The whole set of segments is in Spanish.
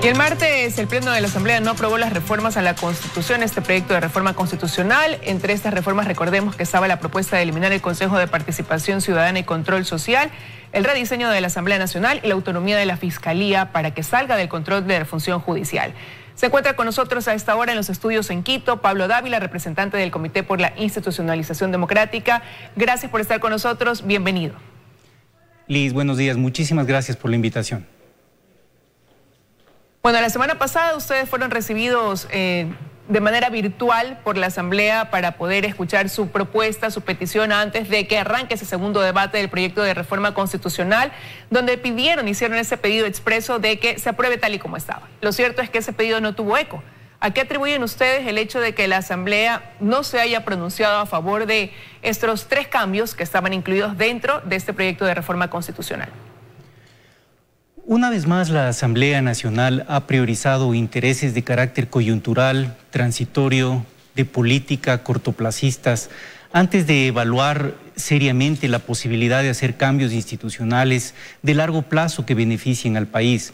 Y el martes el Pleno de la Asamblea no aprobó las reformas a la Constitución, este proyecto de reforma constitucional. Entre estas reformas recordemos que estaba la propuesta de eliminar el Consejo de Participación Ciudadana y Control Social, el rediseño de la Asamblea Nacional y la autonomía de la Fiscalía para que salga del control de la función judicial. Se encuentra con nosotros a esta hora en los estudios en Quito, Pablo Dávila, representante del Comité por la Institucionalización Democrática. Gracias por estar con nosotros, bienvenido. Liz, buenos días, muchísimas gracias por la invitación. Bueno, la semana pasada ustedes fueron recibidos de manera virtual por la Asamblea para poder escuchar su propuesta, su petición antes de que arranque ese segundo debate del proyecto de reforma constitucional, donde hicieron ese pedido expreso de que se apruebe tal y como estaba. Lo cierto es que ese pedido no tuvo eco. ¿A qué atribuyen ustedes el hecho de que la Asamblea no se haya pronunciado a favor de estos 3 cambios que estaban incluidos dentro de este proyecto de reforma constitucional? Una vez más, la Asamblea Nacional ha priorizado intereses de carácter coyuntural, transitorio, de política, cortoplacistas, antes de evaluar seriamente la posibilidad de hacer cambios institucionales de largo plazo que beneficien al país.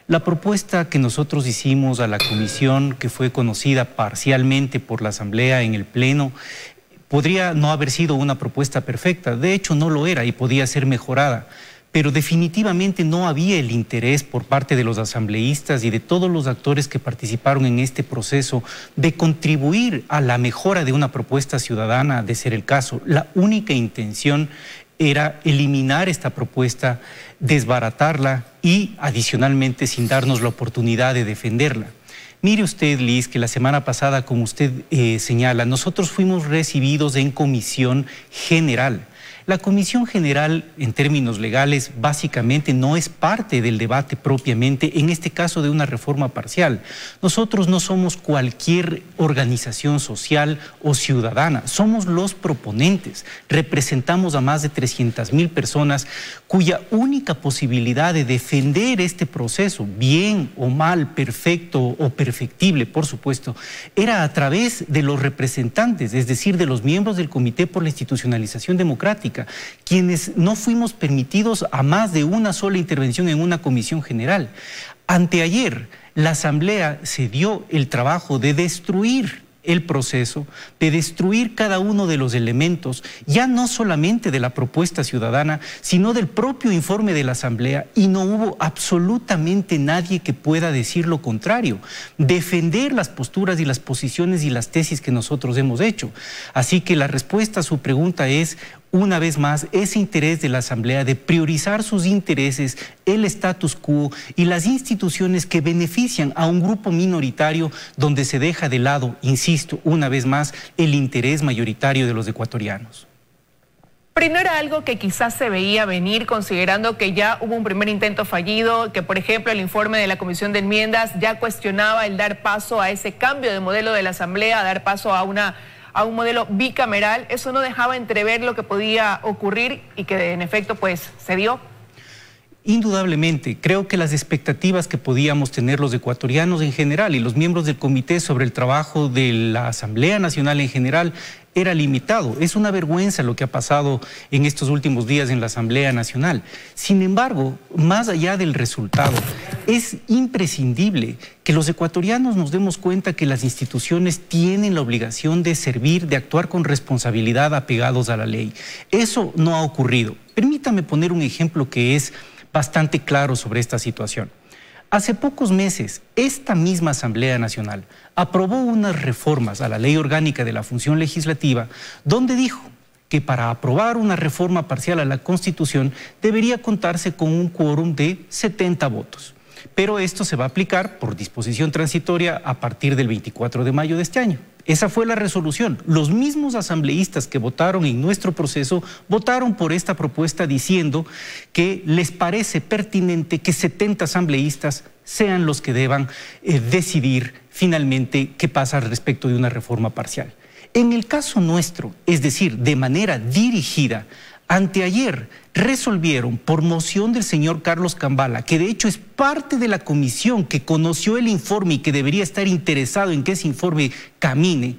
La propuesta que nosotros hicimos a la comisión, que fue conocida parcialmente por la Asamblea en el Pleno, podría no haber sido una propuesta perfecta, de hecho no lo era y podía ser mejorada. Pero definitivamente no había el interés por parte de los asambleístas y de todos los actores que participaron en este proceso de contribuir a la mejora de una propuesta ciudadana, de ser el caso. La única intención era eliminar esta propuesta, desbaratarla y adicionalmente sin darnos la oportunidad de defenderla. Mire usted, Liz, que la semana pasada, como usted señala, nosotros fuimos recibidos en comisión general. La Comisión General, en términos legales, básicamente no es parte del debate propiamente, en este caso de una reforma parcial. Nosotros no somos cualquier organización social o ciudadana, somos los proponentes. Representamos a más de 300.000 personas cuya única posibilidad de defender este proceso, bien o mal, perfecto o perfectible, por supuesto, era a través de los representantes, es decir, de los miembros del Comité por la Institucionalización Democrática, quienes no fuimos permitidos a más de una sola intervención en una comisión general. Anteayer, la Asamblea se dio el trabajo de destruir el proceso, de destruir cada uno de los elementos, ya no solamente de la propuesta ciudadana, sino del propio informe de la Asamblea, y no hubo absolutamente nadie que pueda decir lo contrario, defender las posturas y las posiciones y las tesis que nosotros hemos hecho. Así que la respuesta a su pregunta es, una vez más, ese interés de la Asamblea de priorizar sus intereses, el status quo y las instituciones que benefician a un grupo minoritario donde se deja de lado, insisto, una vez más, el interés mayoritario de los ecuatorianos. Pero no era algo que quizás se veía venir, considerando que ya hubo un primer intento fallido, que por ejemplo el informe de la Comisión de Enmiendas ya cuestionaba el dar paso a ese cambio de modelo de la Asamblea, a dar paso a un modelo bicameral. Eso no dejaba entrever lo que podía ocurrir y que en efecto pues se dio. Indudablemente, creo que las expectativas que podíamos tener los ecuatorianos en general y los miembros del comité sobre el trabajo de la Asamblea Nacional en general era limitado. Es una vergüenza lo que ha pasado en estos últimos días en la Asamblea Nacional. Sin embargo, más allá del resultado, es imprescindible que los ecuatorianos nos demos cuenta que las instituciones tienen la obligación de servir, de actuar con responsabilidad apegados a la ley. Eso no ha ocurrido. Permítame poner un ejemplo que es bastante claro sobre esta situación. Hace pocos meses, esta misma Asamblea Nacional aprobó unas reformas a la Ley Orgánica de la Función Legislativa, donde dijo que para aprobar una reforma parcial a la Constitución debería contarse con un quórum de 70 votos. Pero esto se va a aplicar por disposición transitoria a partir del 24 de mayo de este año. Esa fue la resolución. Los mismos asambleístas que votaron en nuestro proceso votaron por esta propuesta diciendo que les parece pertinente que 70 asambleístas sean los que deban decidir finalmente qué pasa respecto de una reforma parcial. En el caso nuestro, es decir, de manera dirigida, anteayer resolvieron por moción del señor Carlos Cambala, que de hecho es parte de la comisión que conoció el informe y que debería estar interesado en que ese informe camine.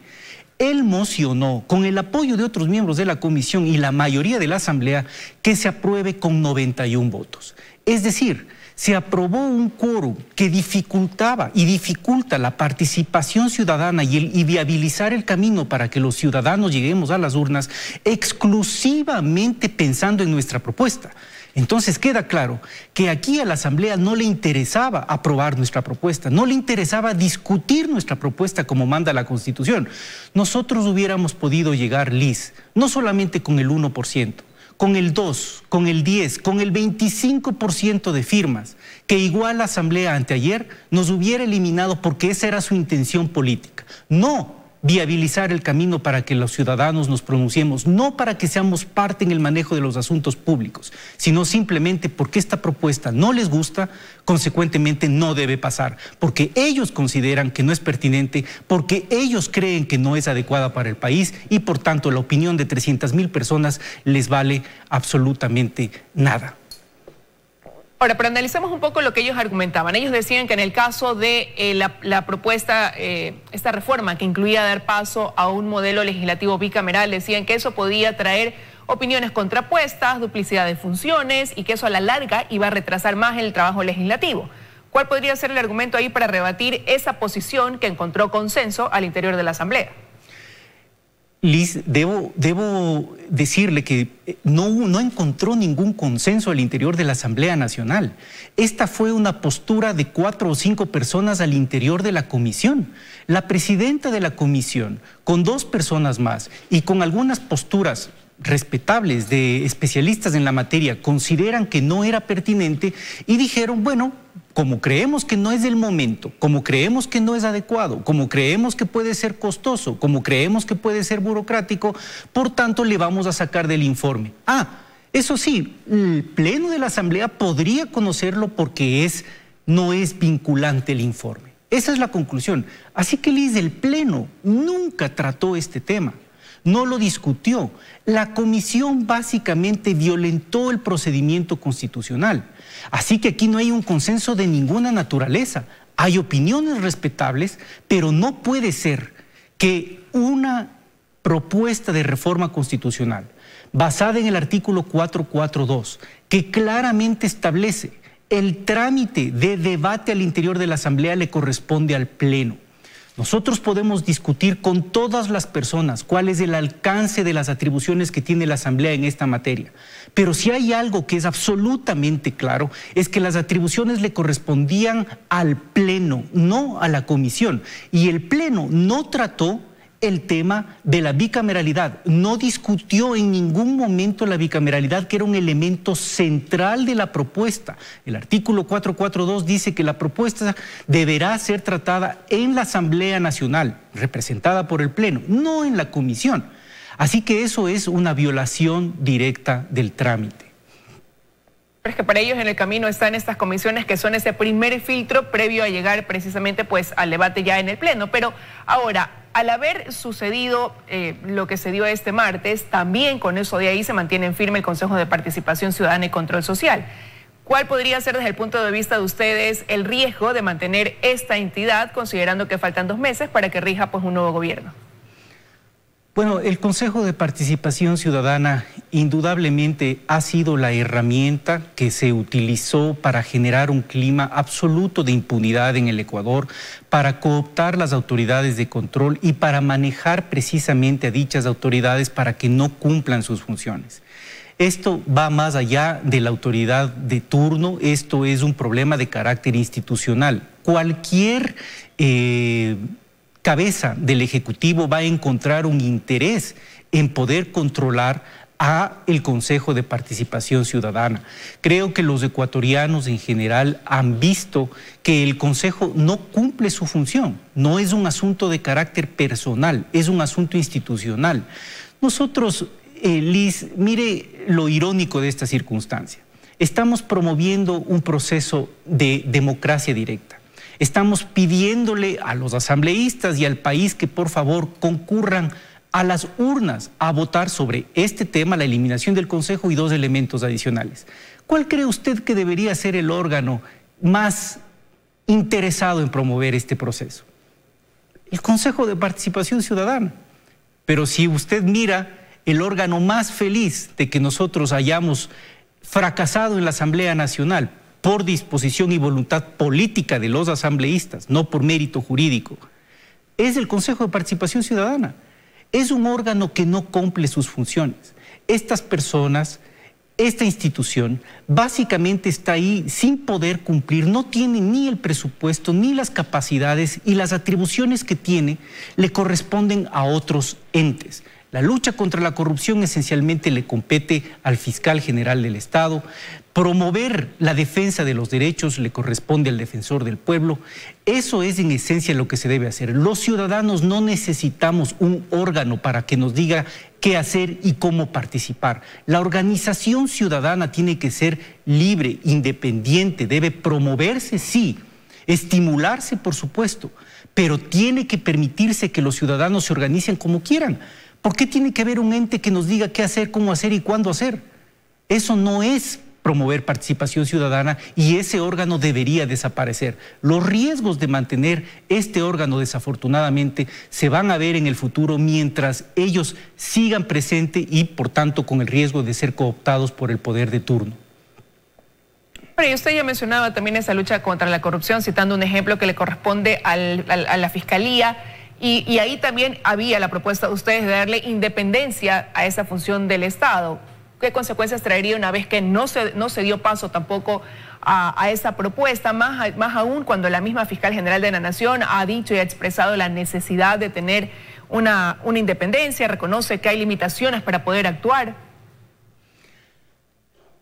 Él mocionó, con el apoyo de otros miembros de la comisión y la mayoría de la Asamblea, que se apruebe con 91 votos. Es decir, se aprobó un quórum que dificultaba y dificulta la participación ciudadana y viabilizar el camino para que los ciudadanos lleguemos a las urnas exclusivamente pensando en nuestra propuesta. Entonces queda claro que aquí a la Asamblea no le interesaba aprobar nuestra propuesta, no le interesaba discutir nuestra propuesta como manda la Constitución. Nosotros hubiéramos podido llegar, Liz, no solamente con el 1%, con el 2, con el 10, con el 25% de firmas, que igual la Asamblea anteayer nos hubiera eliminado porque esa era su intención política. No viabilizar el camino para que los ciudadanos nos pronunciemos, no para que seamos parte en el manejo de los asuntos públicos, sino simplemente porque esta propuesta no les gusta, consecuentemente no debe pasar, porque ellos consideran que no es pertinente, porque ellos creen que no es adecuada para el país y por tanto la opinión de 300.000 personas les vale absolutamente nada. Ahora, pero analicemos un poco lo que ellos argumentaban. Ellos decían que en el caso de la propuesta, esta reforma que incluía dar paso a un modelo legislativo bicameral, decían que eso podía traer opiniones contrapuestas, duplicidad de funciones y que eso a la larga iba a retrasar más el trabajo legislativo. ¿Cuál podría ser el argumento ahí para rebatir esa posición que encontró consenso al interior de la Asamblea? Liz, debo decirle que no encontró ningún consenso al interior de la Asamblea Nacional. Esta fue una postura de 4 o 5 personas al interior de la comisión. La presidenta de la comisión, con 2 personas más y con algunas posturas respetables de especialistas en la materia, consideran que no era pertinente y dijeron, bueno, como creemos que no es el momento, como creemos que no es adecuado, como creemos que puede ser costoso, como creemos que puede ser burocrático, por tanto le vamos a sacar del informe. Eso sí, el Pleno de la Asamblea podría conocerlo porque no es vinculante el informe. Esa es la conclusión. Así que, Liz, el Pleno nunca trató este tema. No lo discutió. La comisión básicamente violentó el procedimiento constitucional. Así que aquí no hay un consenso de ninguna naturaleza. Hay opiniones respetables, pero no puede ser que una propuesta de reforma constitucional basada en el artículo 442, que claramente establece el trámite de debate al interior de la Asamblea le corresponde al Pleno. Nosotros podemos discutir con todas las personas cuál es el alcance de las atribuciones que tiene la Asamblea en esta materia. Pero si hay algo que es absolutamente claro, es que las atribuciones le correspondían al Pleno, no a la Comisión. Y el Pleno no trató el tema de la bicameralidad, no discutió en ningún momento la bicameralidad, que era un elemento central de la propuesta. El artículo 442 dice que la propuesta deberá ser tratada en la Asamblea Nacional, representada por el Pleno, no en la Comisión. Así que eso es una violación directa del trámite. Es que para ellos en el camino están estas comisiones que son ese primer filtro previo a llegar precisamente pues al debate ya en el Pleno. Pero ahora, al haber sucedido lo que se dio este martes, también con eso de ahí se mantiene en firme el Consejo de Participación Ciudadana y Control Social. ¿Cuál podría ser desde el punto de vista de ustedes el riesgo de mantener esta entidad considerando que faltan 2 meses para que rija pues un nuevo gobierno? Bueno, el Consejo de Participación Ciudadana indudablemente ha sido la herramienta que se utilizó para generar un clima absoluto de impunidad en el Ecuador, para cooptar las autoridades de control y para manejar precisamente a dichas autoridades para que no cumplan sus funciones. Esto va más allá de la autoridad de turno, esto es un problema de carácter institucional. Cualquier cabeza del Ejecutivo va a encontrar un interés en poder controlar a el Consejo de Participación Ciudadana. Creo que los ecuatorianos en general han visto que el Consejo no cumple su función. No es un asunto de carácter personal, es un asunto institucional. Nosotros, Liz, mire lo irónico de esta circunstancia. Estamos promoviendo un proceso de democracia directa. Estamos pidiéndole a los asambleístas y al país que por favor concurran a las urnas a votar sobre este tema, la eliminación del Consejo y 2 elementos adicionales. ¿Cuál cree usted que debería ser el órgano más interesado en promover este proceso? El Consejo de Participación Ciudadana. Pero si usted mira, el órgano más feliz de que nosotros hayamos fracasado en la Asamblea Nacional por disposición y voluntad política de los asambleístas, no por mérito jurídico, es el Consejo de Participación Ciudadana. Es un órgano que no cumple sus funciones. Estas personas, esta institución, básicamente está ahí sin poder cumplir, no tiene ni el presupuesto, ni las capacidades, y las atribuciones que tiene le corresponden a otros entes. La lucha contra la corrupción esencialmente le compete al fiscal general del Estado. Promover la defensa de los derechos le corresponde al defensor del pueblo. Eso es en esencia lo que se debe hacer. Los ciudadanos no necesitamos un órgano para que nos diga qué hacer y cómo participar. La organización ciudadana tiene que ser libre, independiente, debe promoverse, sí, estimularse, por supuesto, pero tiene que permitirse que los ciudadanos se organicen como quieran. ¿Por qué tiene que haber un ente que nos diga qué hacer, cómo hacer y cuándo hacer? Eso no es promover participación ciudadana y ese órgano debería desaparecer. Los riesgos de mantener este órgano, desafortunadamente, se van a ver en el futuro mientras ellos sigan presentes y, por tanto, con el riesgo de ser cooptados por el poder de turno. Pero usted ya mencionaba también esa lucha contra la corrupción, citando un ejemplo que le corresponde a la Fiscalía. Y ahí también había la propuesta de ustedes de darle independencia a esa función del Estado. ¿Qué consecuencias traería una vez que no se dio paso tampoco a esa propuesta? Más aún cuando la misma Fiscal General de la Nación ha dicho y ha expresado la necesidad de tener una independencia, reconoce que hay limitaciones para poder actuar.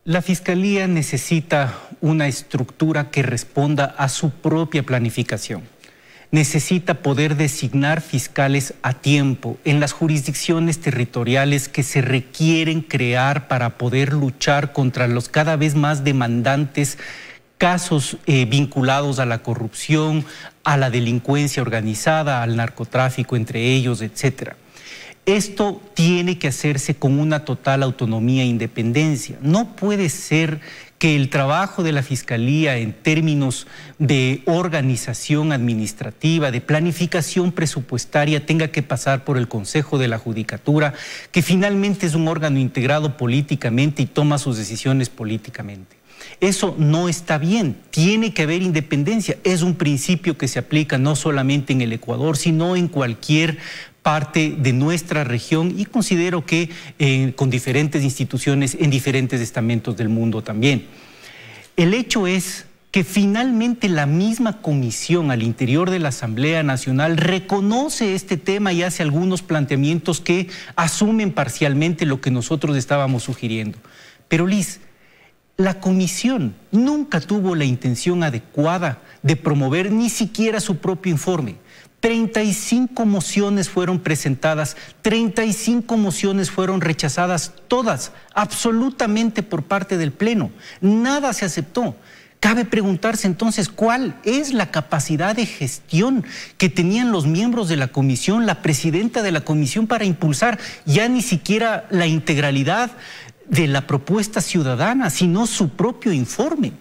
La Fiscalía necesita una estructura que responda a su propia planificación. Necesita poder designar fiscales a tiempo en las jurisdicciones territoriales que se requieren crear para poder luchar contra los cada vez más demandantes casos vinculados a la corrupción, a la delincuencia organizada, al narcotráfico entre ellos, etcétera. Esto tiene que hacerse con una total autonomía e independencia. No puede ser que el trabajo de la Fiscalía en términos de organización administrativa, de planificación presupuestaria, tenga que pasar por el Consejo de la Judicatura, que finalmente es un órgano integrado políticamente y toma sus decisiones políticamente. Eso no está bien, tiene que haber independencia. Es un principio que se aplica no solamente en el Ecuador, sino en cualquier parte de nuestra región y considero que con diferentes instituciones en diferentes estamentos del mundo también. El hecho es que finalmente la misma comisión al interior de la Asamblea Nacional reconoce este tema y hace algunos planteamientos que asumen parcialmente lo que nosotros estábamos sugiriendo. Pero Liz, la comisión nunca tuvo la intención adecuada de promover ni siquiera su propio informe. 35 mociones fueron presentadas, 35 mociones fueron rechazadas, todas, absolutamente por parte del Pleno. Nada se aceptó. Cabe preguntarse entonces cuál es la capacidad de gestión que tenían los miembros de la comisión, la presidenta de la comisión, para impulsar ya ni siquiera la integralidad de la propuesta ciudadana, sino su propio informe.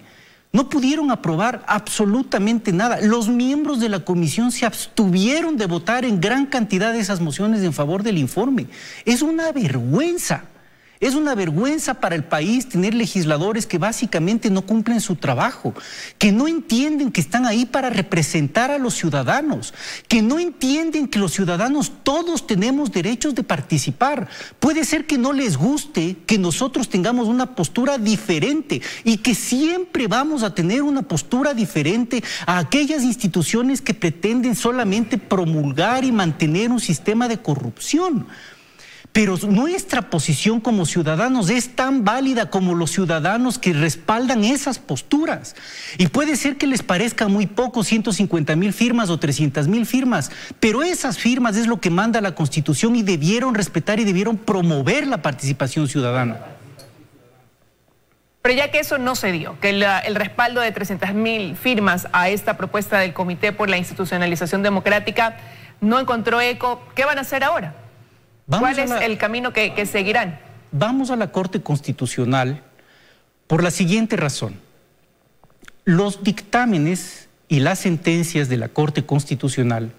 No pudieron aprobar absolutamente nada. Los miembros de la comisión se abstuvieron de votar en gran cantidad de esas mociones en favor del informe. Es una vergüenza. Es una vergüenza para el país tener legisladores que básicamente no cumplen su trabajo, que no entienden que están ahí para representar a los ciudadanos, que no entienden que los ciudadanos todos tenemos derechos de participar. Puede ser que no les guste que nosotros tengamos una postura diferente y que siempre vamos a tener una postura diferente a aquellas instituciones que pretenden solamente promulgar y mantener un sistema de corrupción. Pero nuestra posición como ciudadanos es tan válida como los ciudadanos que respaldan esas posturas. Y puede ser que les parezca muy poco, 150,000 firmas o 300,000 firmas, pero esas firmas es lo que manda la Constitución y debieron respetar y debieron promover la participación ciudadana. Pero ya que eso no se dio, que el respaldo de 300,000 firmas a esta propuesta del Comité por la Institucionalización Democrática no encontró eco, ¿qué van a hacer ahora? ¿Cuál es el camino que seguirán? Vamos a la Corte Constitucional por la siguiente razón. Los dictámenes y las sentencias de la Corte Constitucional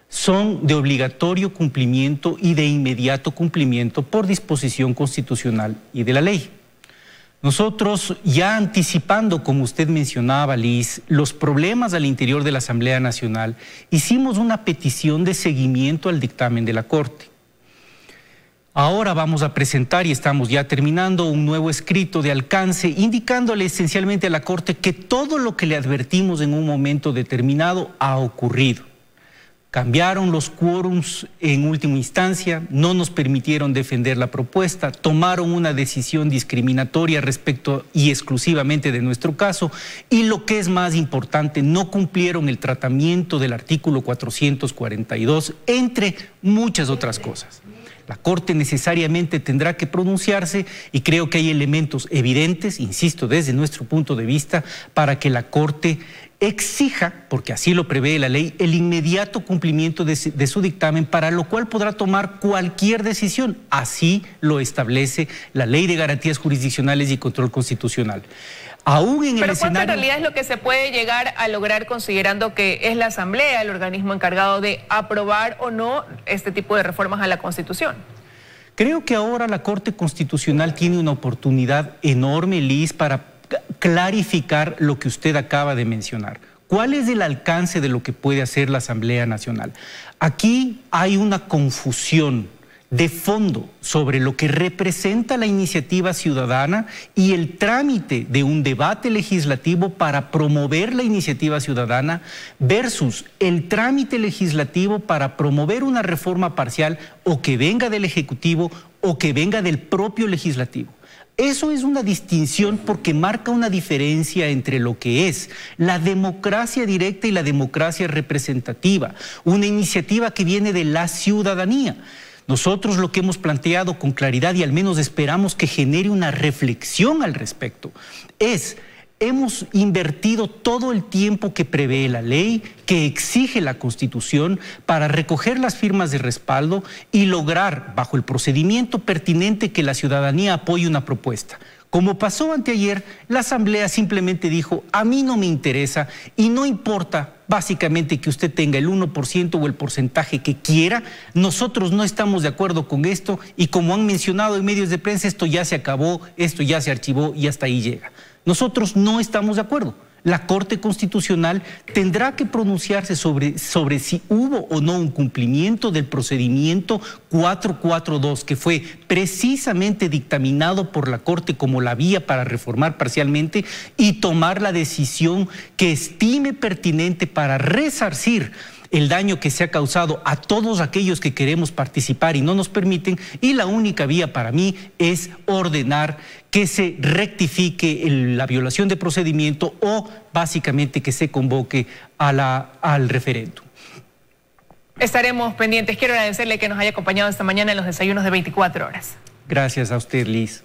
son de obligatorio cumplimiento y de inmediato cumplimiento por disposición constitucional y de la ley. Nosotros, ya anticipando, como usted mencionaba, Liz, los problemas al interior de la Asamblea Nacional, hicimos una petición de seguimiento al dictamen de la Corte. Ahora vamos a presentar, y estamos ya terminando, un nuevo escrito de alcance, indicándole esencialmente a la Corte que todo lo que le advertimos en un momento determinado ha ocurrido. Cambiaron los quórums en última instancia, no nos permitieron defender la propuesta, tomaron una decisión discriminatoria respecto y exclusivamente de nuestro caso, y lo que es más importante, no cumplieron el tratamiento del artículo 442, entre muchas otras cosas. La Corte necesariamente tendrá que pronunciarse y creo que hay elementos evidentes, insisto, desde nuestro punto de vista, para que la Corte exija, porque así lo prevé la ley, el inmediato cumplimiento de su dictamen, para lo cual podrá tomar cualquier decisión. Así lo establece la Ley de Garantías Jurisdiccionales y Control Constitucional. Aún en el escenario... ¿Cuánto en realidad es lo que se puede llegar a lograr considerando que es la Asamblea el organismo encargado de aprobar o no este tipo de reformas a la Constitución? Creo que ahora la Corte Constitucional tiene una oportunidad enorme, Liz, para clarificar lo que usted acaba de mencionar. ¿Cuál es el alcance de lo que puede hacer la Asamblea Nacional? Aquí hay una confusión de fondo sobre lo que representa la iniciativa ciudadana y el trámite de un debate legislativo para promover la iniciativa ciudadana versus el trámite legislativo para promover una reforma parcial o que venga del Ejecutivo o que venga del propio Legislativo. Eso es una distinción porque marca una diferencia entre lo que es la democracia directa y la democracia representativa, una iniciativa que viene de la ciudadanía. Nosotros lo que hemos planteado con claridad, y al menos esperamos que genere una reflexión al respecto, es: hemos invertido todo el tiempo que prevé la ley, que exige la Constitución, para recoger las firmas de respaldo y lograr, bajo el procedimiento pertinente, que la ciudadanía apoye una propuesta. Como pasó anteayer, la Asamblea simplemente dijo: a mí no me interesa y no importa básicamente que usted tenga el 1% o el porcentaje que quiera, nosotros no estamos de acuerdo con esto y, como han mencionado en medios de prensa, esto ya se acabó, esto ya se archivó y hasta ahí llega. Nosotros no estamos de acuerdo. La Corte Constitucional tendrá que pronunciarse sobre si hubo o no un cumplimiento del procedimiento 442, que fue precisamente dictaminado por la Corte como la vía para reformar parcialmente, y tomar la decisión que estime pertinente para resarcir el daño que se ha causado a todos aquellos que queremos participar y no nos permiten. Y la única vía para mí es ordenar que se rectifique la violación de procedimiento o básicamente que se convoque al referéndum. Estaremos pendientes. Quiero agradecerle que nos haya acompañado esta mañana en los desayunos de 24 horas. Gracias a usted, Liz.